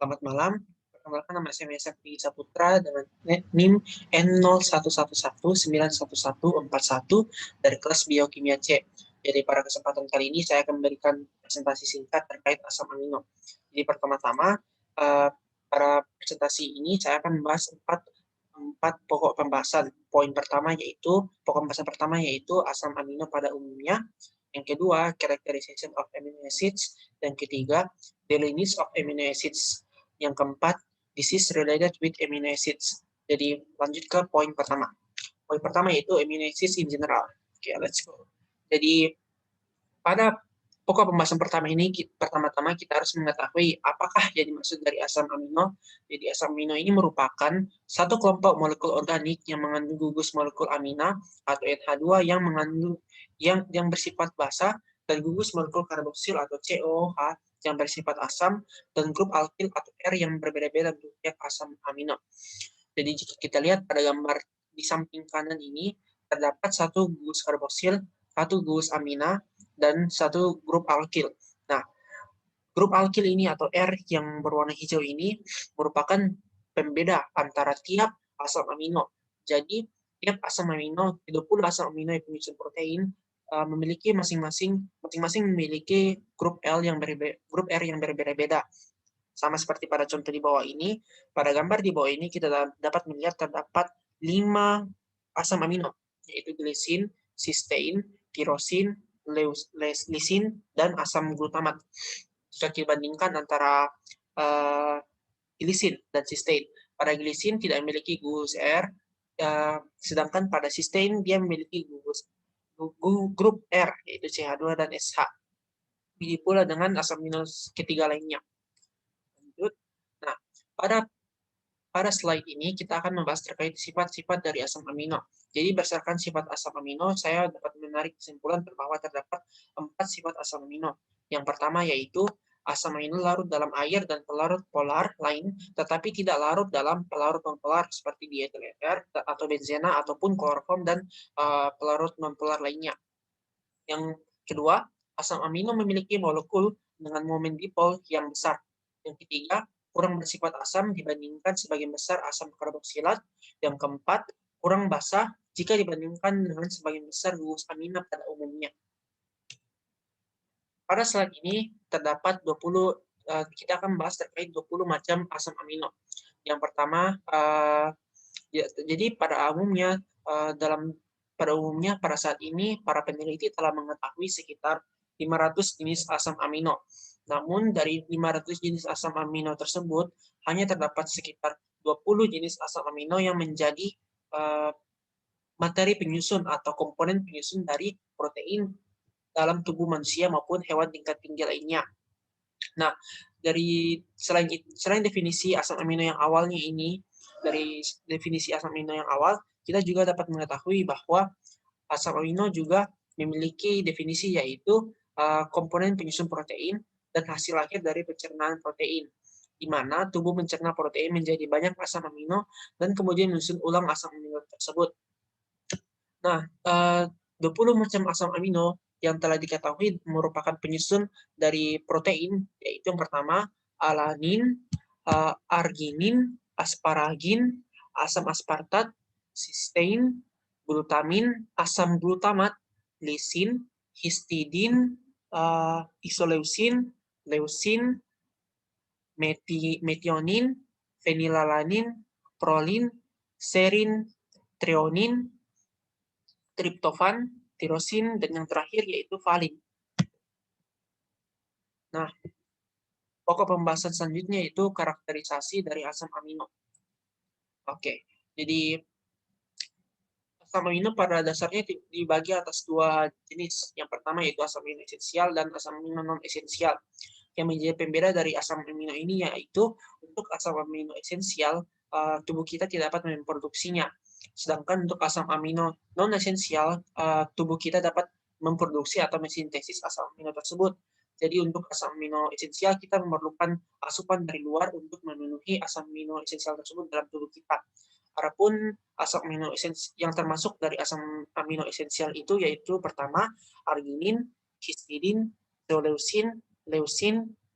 Selamat malam. Perkenalkan, nama saya Sakti Saputra dengan NIM N0111911141 dari kelas Biokimia C. Jadi pada kesempatan kali ini saya akan memberikan presentasi singkat terkait asam amino. Jadi pertama-tama pada presentasi ini saya akan membahas empat pokok pembahasan. Pokok pembahasan pertama yaitu asam amino pada umumnya. Yang kedua, characterization of amino acids. Dan ketiga, the lineage of amino acids. Yang keempat, disease related with amino acids. Jadi lanjut ke poin pertama. Poin pertama yaitu amino acids in general. Oke, let's go. Jadi pada pokok pembahasan pertama ini, pertama-tama kita harus mengetahui apakah yang dimaksud dari asam amino. Jadi asam amino ini merupakan satu kelompok molekul organik yang mengandung gugus molekul amina atau NH2 yang mengandung yang bersifat basa dan gugus molekul karboksil atau COOH yang bersifat asam, dan grup alkil atau R yang berbeda-beda bentuknya asam amino. Jadi jika kita lihat pada gambar di samping kanan ini, terdapat satu gugus karboksil, satu gugus amina, dan satu grup alkil. Nah, grup alkil ini atau R yang berwarna hijau ini merupakan pembeda antara tiap asam amino. Jadi, tiap asam amino, 20 asam amino yang penyusun protein, memiliki masing-masing memiliki grup R yang berbeda-beda. Sama seperti pada contoh di bawah ini, pada gambar di bawah ini kita dapat melihat terdapat 5 asam amino, yaitu glisin, cysteine, tirosin, lisin, dan asam glutamat. Jika dibandingkan antara glisin dan cysteine, pada glisin tidak memiliki gugus R, sedangkan pada cysteine dia memiliki grup R, yaitu CH2 dan SH. Begitu pula dengan asam amino ketiga lainnya. Lanjut. Nah, pada slide ini kita akan membahas terkait sifat-sifat dari asam amino. Jadi berdasarkan sifat asam amino, saya dapat menarik kesimpulan bahwa terdapat 4 sifat asam amino. Yang pertama yaitu asam amino larut dalam air dan pelarut polar lain, tetapi tidak larut dalam pelarut non-polar seperti dietil ether atau benzena ataupun kloroform dan pelarut non-polar lainnya. Yang kedua, asam amino memiliki molekul dengan momen dipol yang besar. Yang ketiga, kurang bersifat asam dibandingkan sebagian besar asam karboksilat. Yang keempat, kurang basa jika dibandingkan dengan sebagian besar gugus amina pada umumnya. Pada slide ini terdapat 20, kita akan membahas terkait 20 macam asam amino. Yang pertama, jadi pada umumnya pada saat ini para peneliti telah mengetahui sekitar 500 jenis asam amino. Namun dari 500 jenis asam amino tersebut hanya terdapat sekitar 20 jenis asam amino yang menjadi materi penyusun atau komponen penyusun dari protein dalam tubuh manusia maupun hewan tingkat tinggi lainnya. Nah, selain definisi asam amino yang awalnya ini, dari definisi asam amino yang awal, kita juga dapat mengetahui bahwa asam amino juga memiliki definisi yaitu komponen penyusun protein dan hasil akhir dari pencernaan protein, di mana tubuh mencerna protein menjadi banyak asam amino dan kemudian menyusun ulang asam amino tersebut. Nah, 20 macam asam amino yang telah diketahui merupakan penyusun dari protein, yaitu yang pertama alanin, arginin, asparagin, asam aspartat, cysteine, glutamin, asam glutamat, lisin, histidin, isoleusin, leusin, metionin, fenilalanin, prolin, serin, treonin, triptofan, tirosin, dan yang terakhir yaitu valin. Nah, pokok pembahasan selanjutnya itu karakterisasi dari asam amino. Oke, jadi asam amino pada dasarnya dibagi atas 2 jenis. Yang pertama yaitu asam amino esensial dan asam amino non-esensial. Yang menjadi pembeda dari asam amino ini yaitu untuk asam amino esensial, tubuh kita tidak dapat memproduksinya. Sedangkan untuk asam amino non-esensial, tubuh kita dapat memproduksi atau mensintesis asam amino tersebut. Jadi untuk asam amino esensial kita memerlukan asupan dari luar untuk memenuhi asam amino esensial tersebut dalam tubuh kita. Adapun asam amino esensial yang termasuk dari asam amino esensial itu yaitu pertama arginin, histidin, leusin,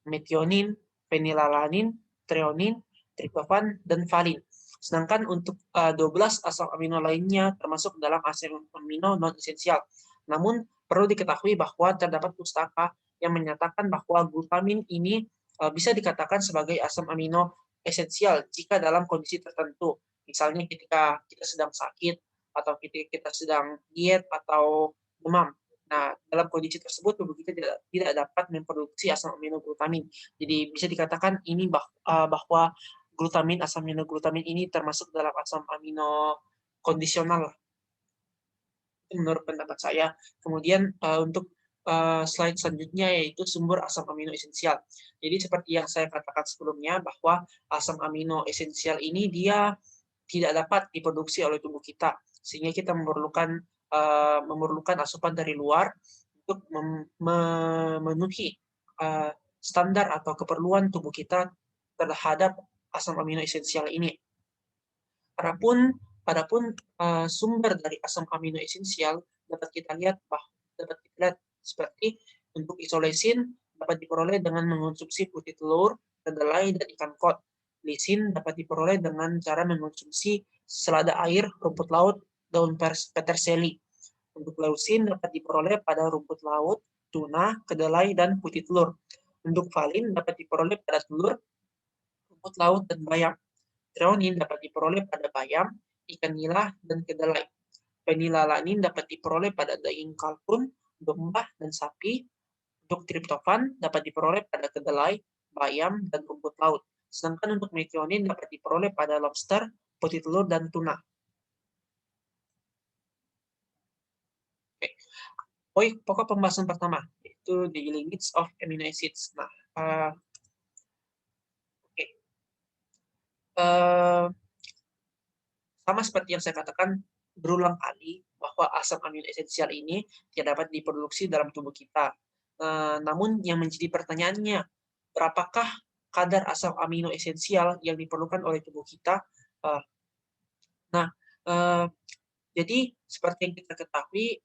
metionin, fenilalanin, treonin, triptofan, dan valin. Sedangkan untuk 12 asam amino lainnya termasuk dalam asam amino non-esensial. Namun, perlu diketahui bahwa terdapat pustaka yang menyatakan bahwa glutamin ini bisa dikatakan sebagai asam amino esensial jika dalam kondisi tertentu. Misalnya ketika kita sedang sakit, atau ketika kita sedang diet, atau demam. Nah, dalam kondisi tersebut tubuh kita tidak dapat memproduksi asam amino glutamin. Jadi bisa dikatakan ini bahwa glutamin, asam amino glutamin ini termasuk dalam asam amino kondisional menurut pendapat saya. Kemudian untuk slide selanjutnya yaitu sumber asam amino esensial. Jadi seperti yang saya katakan sebelumnya bahwa asam amino esensial ini dia tidak dapat diproduksi oleh tubuh kita, sehingga kita memerlukan asupan dari luar untuk memenuhi standar atau keperluan tubuh kita terhadap asam amino esensial ini. Adapun sumber dari asam amino esensial dapat kita lihat seperti untuk isolesin dapat diperoleh dengan mengonsumsi putih telur, kedelai, dan ikan kod. Lisin dapat diperoleh dengan cara mengonsumsi selada air, rumput laut, daun peterseli. Untuk leusin dapat diperoleh pada rumput laut, tuna, kedelai, dan putih telur. Untuk valin dapat diperoleh pada telur, rumput laut, dan bayam. Treonin dapat diperoleh pada bayam, ikan nila, dan kedelai. Fenilalanin dapat diperoleh pada daging kalkun, domba, dan sapi. Untuk triptofan dapat diperoleh pada kedelai, bayam, dan rumput laut. Sedangkan untuk metionin dapat diperoleh pada lobster, putih telur, dan tuna. Oke. Pokok pembahasan pertama, yaitu the limits of amino acids. Nah, sama seperti yang saya katakan berulang kali, bahwa asam amino esensial ini tidak dapat diproduksi dalam tubuh kita. Namun yang menjadi pertanyaannya, berapakah kadar asam amino esensial yang diperlukan oleh tubuh kita? Jadi seperti yang kita ketahui,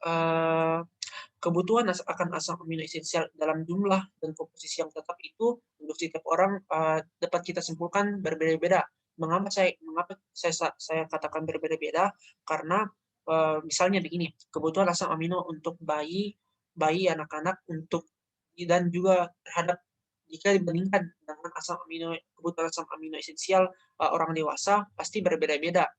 kebutuhan akan asam amino esensial dalam jumlah dan komposisi yang tetap itu untuk setiap orang dapat kita simpulkan berbeda-beda. Mengapa saya katakan berbeda-beda? Karena misalnya begini, kebutuhan asam amino untuk bayi, anak-anak, dan juga terhadap jika dibandingkan dengan kebutuhan asam amino esensial orang dewasa pasti berbeda-beda.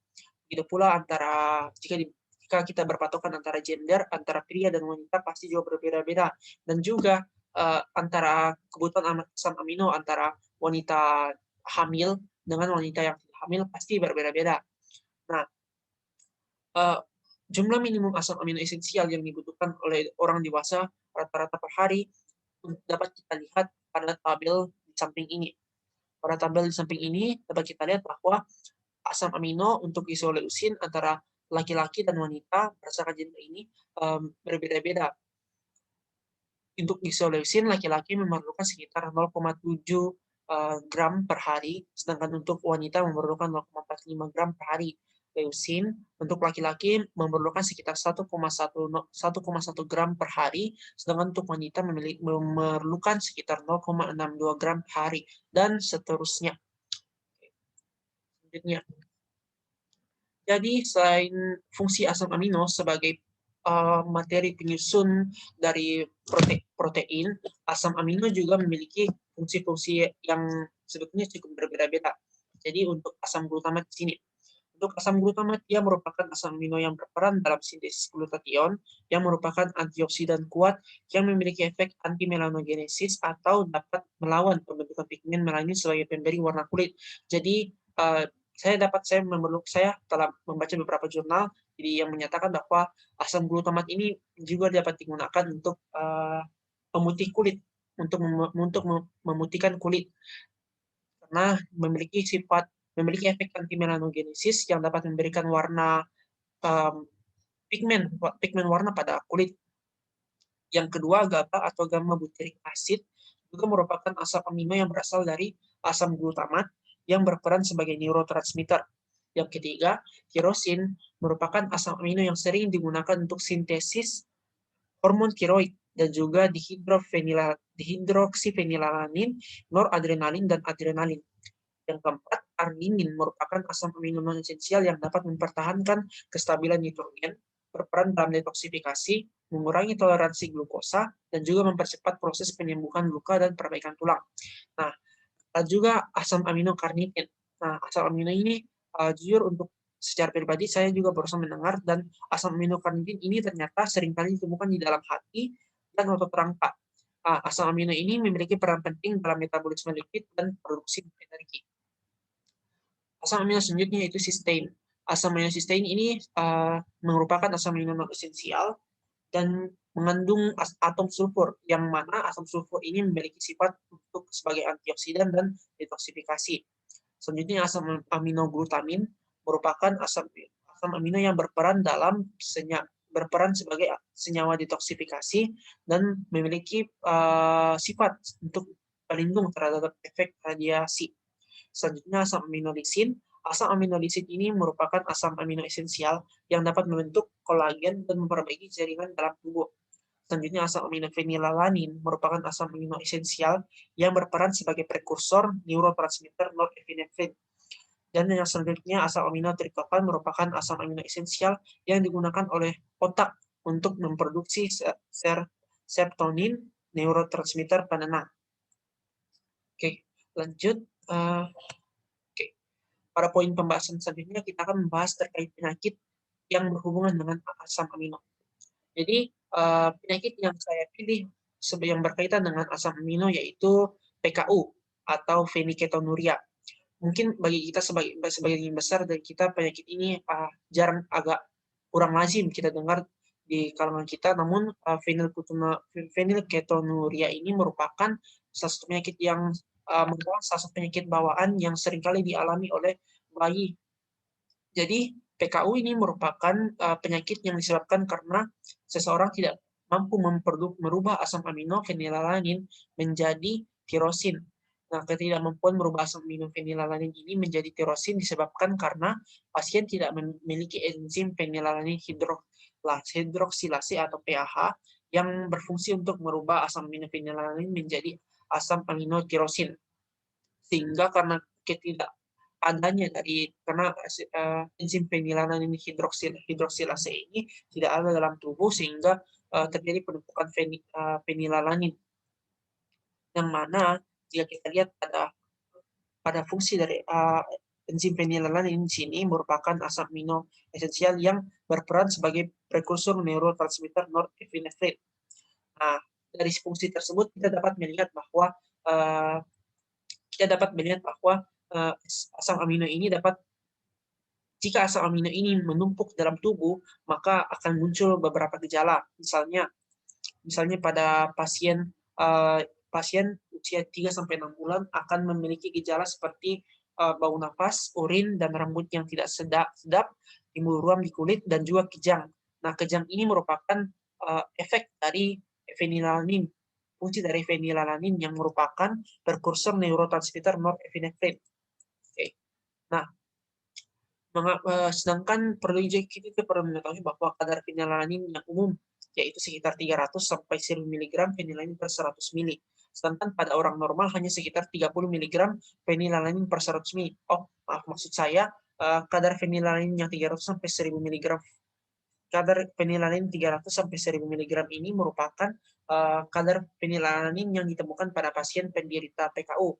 Begitu pula jika kita berpatokan antara gender, antara pria dan wanita pasti juga berbeda-beda. Dan juga antara kebutuhan asam amino antara wanita hamil dengan wanita yang tidak hamil pasti berbeda-beda. Nah, jumlah minimum asam amino esensial yang dibutuhkan oleh orang dewasa rata-rata per hari dapat kita lihat pada tabel di samping ini. Pada tabel di samping ini dapat kita lihat bahwa asam amino untuk isoleusin antara laki-laki dan wanita berdasarkan gender ini berbeda-beda. Untuk isoleusin laki-laki memerlukan sekitar 0,7 gram per hari, sedangkan untuk wanita memerlukan 0,45 gram per hari. Leusin untuk laki-laki memerlukan sekitar 1,1 gram per hari, sedangkan untuk wanita memerlukan sekitar 0,62 gram per hari, dan seterusnya. Selanjutnya. Jadi selain fungsi asam amino sebagai materi penyusun dari protein, asam amino juga memiliki fungsi-fungsi yang sebetulnya cukup berbeda-beda. Jadi untuk asam glutamat di sini. Untuk asam glutamat, dia merupakan asam amino yang berperan dalam sintesis glutathione, yang merupakan antioksidan kuat yang memiliki efek anti-melanogenesis atau dapat melawan pembentukan pigmen melanin sebagai pemberi warna kulit. Jadi saya telah membaca beberapa jurnal yang menyatakan bahwa asam glutamat ini juga dapat digunakan untuk pemutih kulit, untuk memutihkan kulit, karena memiliki efek anti-melanogenesis yang dapat memberikan warna pigmen warna pada kulit. Yang kedua, GABA atau gamma butyric acid juga merupakan asam amino yang berasal dari asam glutamat yang berperan sebagai neurotransmitter. Yang ketiga, tirosin merupakan asam amino yang sering digunakan untuk sintesis hormon tiroid dan juga dihidroksifenilalanin, noradrenalin, dan adrenalin. Yang keempat, arginin merupakan asam amino non esensial yang dapat mempertahankan kestabilan nitrogen, berperan dalam detoksifikasi, mengurangi toleransi glukosa, dan juga mempercepat proses penyembuhan luka dan perbaikan tulang. Nah, ada juga asam amino karnitin. Nah, asam amino ini jujur untuk secara pribadi saya juga barusan mendengar, dan asam amino karnitin ini ternyata seringkali ditemukan di dalam hati dan otot rangka. Asam amino ini memiliki peran penting dalam metabolisme lipid dan produksi energi. Asam amino selanjutnya yaitu sistein. Asam amino sistein ini merupakan asam amino non esensial dan mengandung atom sulfur, yang mana asam sulfur ini memiliki sifat untuk sebagai antioksidan dan detoksifikasi. Selanjutnya asam amino glutamin merupakan asam amino yang berperan sebagai senyawa detoksifikasi dan memiliki sifat untuk pelindung terhadap efek radiasi. Selanjutnya asam amino lisin. Asam amino lisin ini merupakan asam amino esensial yang dapat membentuk kolagen dan memperbaiki jaringan dalam tubuh. Selanjutnya asam amino fenilalanin merupakan asam amino esensial yang berperan sebagai prekursor neurotransmitter norepinefrin. Dan yang selanjutnya asam amino triptofan merupakan asam amino esensial yang digunakan oleh otak untuk memproduksi serotonin, neurotransmitter penenang. Oke, lanjut. Pada poin pembahasan selanjutnya kita akan membahas terkait penyakit yang berhubungan dengan asam amino. Jadi penyakit yang saya pilih yang berkaitan dengan asam amino yaitu PKU atau phenylketonuria. Mungkin bagi kita sebagian besar dari kita penyakit ini agak kurang lazim kita dengar di kalangan kita, namun phenylketonuria ini merupakan salah satu penyakit yang merupakan salah satu penyakit bawaan yang seringkali dialami oleh bayi. Jadi PKU ini merupakan penyakit yang disebabkan karena seseorang tidak mampu merubah asam amino fenilalanin menjadi tirosin. Nah, ketidakmampuan merubah asam amino fenilalanin ini menjadi tirosin disebabkan karena pasien tidak memiliki enzim fenilalanin hidroksilase atau PAH yang berfungsi untuk merubah asam amino fenilalanin menjadi asam amino tirosin. Sehingga karena enzim fenilalanin hidroksilase ini tidak ada dalam tubuh, sehingga terjadi penumpukan fenilalanin, yang mana jika kita lihat pada fungsi dari enzim fenilalanin di sini merupakan asam amino esensial yang berperan sebagai prekursor neurotransmitter norepinefrin. Nah, dari fungsi tersebut kita dapat melihat bahwa asam amino ini jika asam amino ini menumpuk dalam tubuh, maka akan muncul beberapa gejala. Misalnya pada pasien usia 3-6 bulan akan memiliki gejala seperti bau nafas, urin, dan rambut yang tidak sedap, timbul ruam di kulit, dan juga kejang. Nah, kejang ini merupakan efek dari fenilalanin, fungsi dari fenilalanin yang merupakan prekursor neurotransmitter norepinefrin. Oke. Nah, sedangkan kita perlu mengetahui bahwa kadar fenilalanin yang umum yaitu sekitar 300 sampai 1000 mg fenilalanin per 100 ml. Sedangkan pada orang normal hanya sekitar 30 mg fenilalanin per 100 ml. Maksud saya kadar fenilalanin yang 300 sampai 1000 mg. Kadar fenilalanin 300 sampai 1000 mg ini merupakan kadar fenilalanin yang ditemukan pada pasien penderita PKU.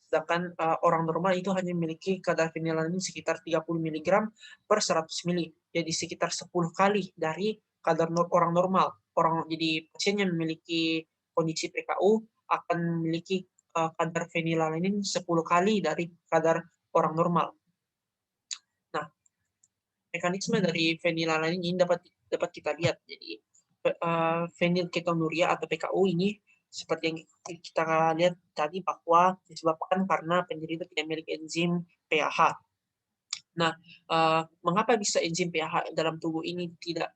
Sedangkan orang normal itu hanya memiliki kadar fenilalanin sekitar 30 mg per 100 ml. Jadi sekitar 10 kali dari kadar orang normal. Jadi pasien yang memiliki kondisi PKU akan memiliki kadar fenilalanin 10 kali dari kadar orang normal. Nah, mekanisme dari fenilalanin ini dapat kita lihat. Jadi phenylketonuria atau PKU ini seperti yang kita lihat tadi bahwa disebabkan karena penderita tidak memiliki enzim PAH. Nah, mengapa bisa enzim PAH dalam tubuh ini tidak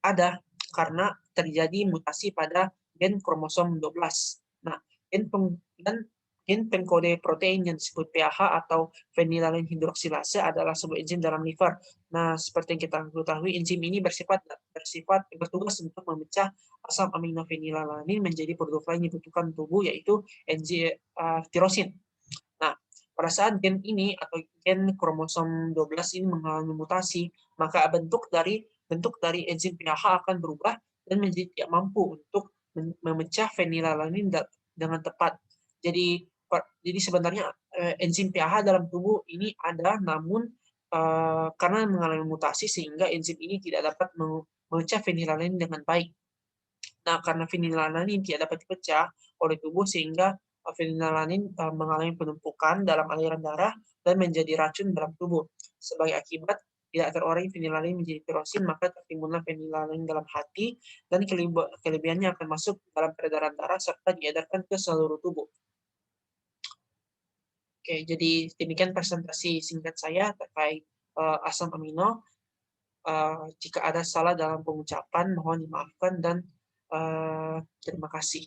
ada? Karena terjadi mutasi pada gen kromosom 12. Nah, gen pengkode protein yang disebut PAH atau fenilalanin hidroksilase adalah sebuah enzim dalam liver. Nah, seperti yang kita ketahui, enzim ini bertugas untuk memecah asam amino fenilalanin menjadi produk lain yang dibutuhkan tubuh, yaitu enzim tirosin. Nah, pada saat gen ini atau gen kromosom 12 ini mengalami mutasi, maka bentuk dari enzim PAH akan berubah dan menjadi tidak mampu untuk memecah fenilalanin dengan tepat. Jadi sebenarnya enzim PAH dalam tubuh ini ada, namun karena mengalami mutasi sehingga enzim ini tidak dapat memecah fenilalanin dengan baik. Nah, karena fenilalanin tidak dapat dipecah oleh tubuh sehingga fenilalanin mengalami penumpukan dalam aliran darah dan menjadi racun dalam tubuh. Sebagai akibat tidak terolah fenilalanin menjadi tirosin, maka tertimbullah fenilalanin dalam hati dan kelebihannya akan masuk dalam peredaran darah serta diedarkan ke seluruh tubuh. Oke, jadi demikian presentasi singkat saya terkait asam amino. Jika ada salah dalam pengucapan, mohon dimaafkan dan terima kasih.